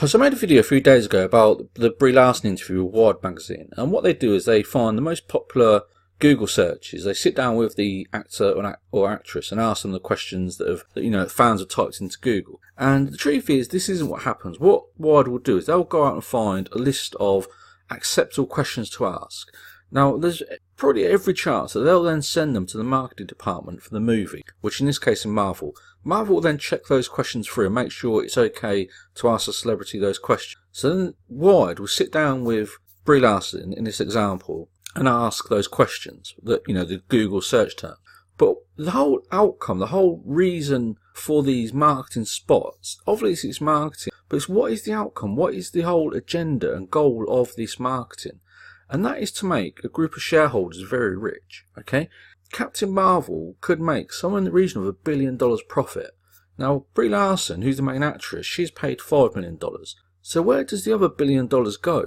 So I made a video a few days ago about the Brie Larson interview with Wired magazine, and what they do is they find the most popular Google searches. They sit down with the actor or actress and ask them the questions that fans have typed into Google. And the truth is, this isn't what happens. What Wired will do is they'll go out and find a list of acceptable questions to ask. Now, there's probably every chance that they'll then send them to the marketing department for the movie, which in this case is Marvel. Marvel will then check those questions through and make sure it's okay to ask a celebrity those questions. So then Wired will sit down with Brie Larson in this example and ask those questions, that the Google search term. But the whole outcome, the whole reason for these marketing spots, obviously it's marketing, but it's what is the outcome? What is the whole agenda and goal of this marketing? And that is to make a group of shareholders very rich, okay? Captain Marvel could make somewhere in the region of $1 billion profit. Now, Brie Larson, who's the main actress, she's paid $5 million. So where does the other $1 billion go?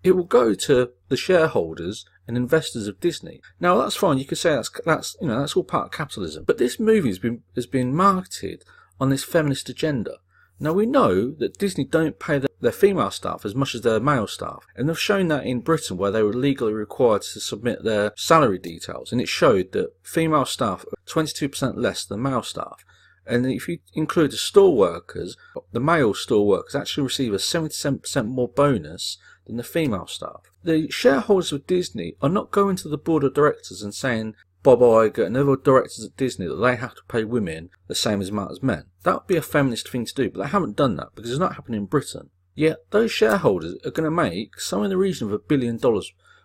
It will go to the shareholders and investors of Disney. Now, that's fine. You could say that's all part of capitalism. But this movie has been marketed on this feminist agenda. Now, we know that Disney don't pay their female staff as much as their male staff. And they've shown that in Britain, where they were legally required to submit their salary details. And it showed that female staff are 22% less than male staff. And if you include the store workers, the male store workers actually receive a 77% more bonus than the female staff. The shareholders of Disney are not going to the board of directors and saying, Bob Iger and other directors at Disney, that they have to pay women the same amount as men. That would be a feminist thing to do, but they haven't done that because it's not happening in Britain. Yet those shareholders are going to make somewhere in the region of $1 billion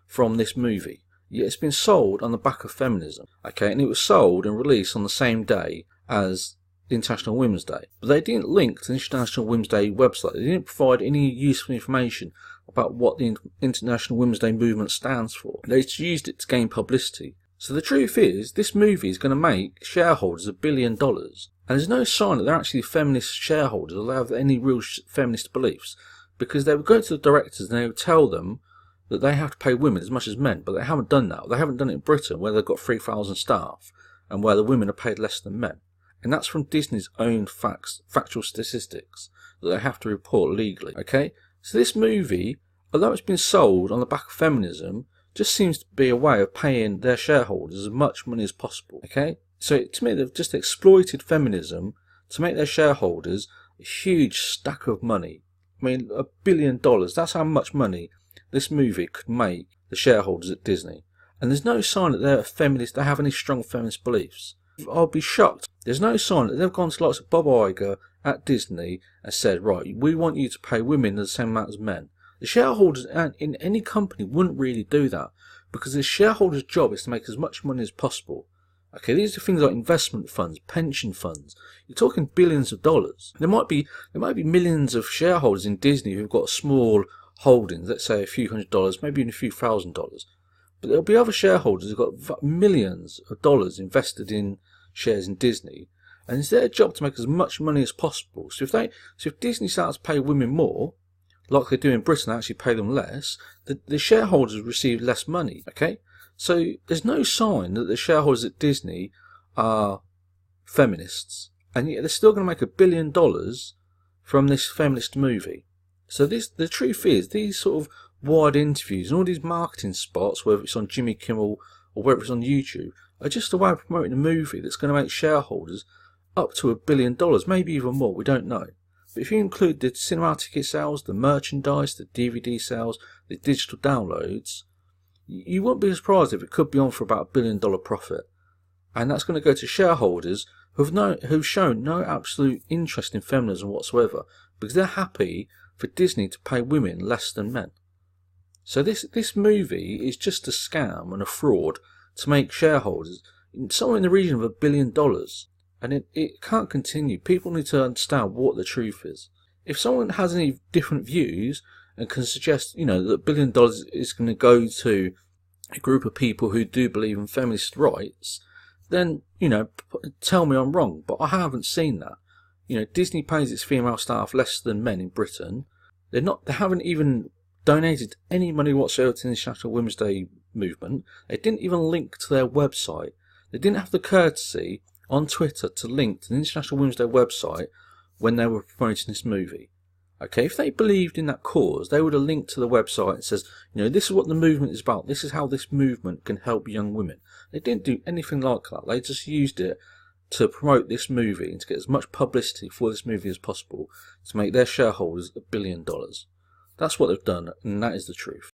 from this movie. Yet it's been sold on the back of feminism, okay? And it was sold and released on the same day as International Women's Day. But they didn't link to the International Women's Day website. They didn't provide any useful information about what the International Women's Day movement stands for. They just used it to gain publicity. So the truth is, this movie is going to make shareholders $1 billion. And there's no sign that they're actually feminist shareholders or they have any real feminist beliefs. Because they would go to the directors and they would tell them that they have to pay women as much as men. But they haven't done that. They haven't done it in Britain, where they've got 3,000 staff and where the women are paid less than men. And that's from Disney's own factual statistics that they have to report legally. Okay? So this movie, although it's been sold on the back of feminism, just seems to be a way of paying their shareholders as much money as possible. Okay? So to me, they've just exploited feminism to make their shareholders a huge stack of money. I mean, $1 billion, that's how much money this movie could make the shareholders at Disney. And there's no sign that they're a feminist, they have any strong feminist beliefs. I'll be shocked. There's no sign that they've gone to lots of Bob Iger at Disney and said, right, we want you to pay women the same amount as men. The shareholders in any company wouldn't really do that, because the shareholder's job is to make as much money as possible. Okay, these are things like investment funds, pension funds. You're talking billions of dollars. There might be millions of shareholders in Disney who've got small holdings, let's say a few $100, maybe even a few $1,000. But there'll be other shareholders who've got millions of dollars invested in shares in Disney, and it's their job to make as much money as possible. So if Disney starts to pay women more, like they do in Britain, they actually pay them less, the shareholders receive less money. Okay, so there's no sign that the shareholders at Disney are feminists, and yet they're still going to make $1 billion from this feminist movie. So the truth is, these sort of wide interviews and all these marketing spots, whether it's on Jimmy Kimmel or whether it's on YouTube, are just a way of promoting a movie that's going to make shareholders up to $1 billion, maybe even more, we don't know. But if you include the cinema ticket sales, the merchandise, the DVD sales, the digital downloads, you won't be surprised if it could be on for about $1 billion profit. And that's going to go to shareholders who've shown no absolute interest in feminism whatsoever, because they're happy for Disney to pay women less than men. So this movie is just a scam and a fraud to make shareholders somewhere in the region of $1 billion. And it can't continue. People need to understand what the truth is. If someone has any different views and can suggest, that $1 billion is going to go to a group of people who do believe in feminist rights, then, tell me I'm wrong. But I haven't seen that. Disney pays its female staff less than men in Britain. They haven't even donated any money whatsoever to the International Women's Day movement. They didn't even link to their website. They didn't have the courtesy on Twitter to link to the International Women's Day website when they were promoting this movie. Okay, if they believed in that cause, they would have linked to the website and says, this is what the movement is about. This is how this movement can help young women. They didn't do anything like that. They just used it to promote this movie and to get as much publicity for this movie as possible to make their shareholders $1 billion. That's what they've done, and that is the truth.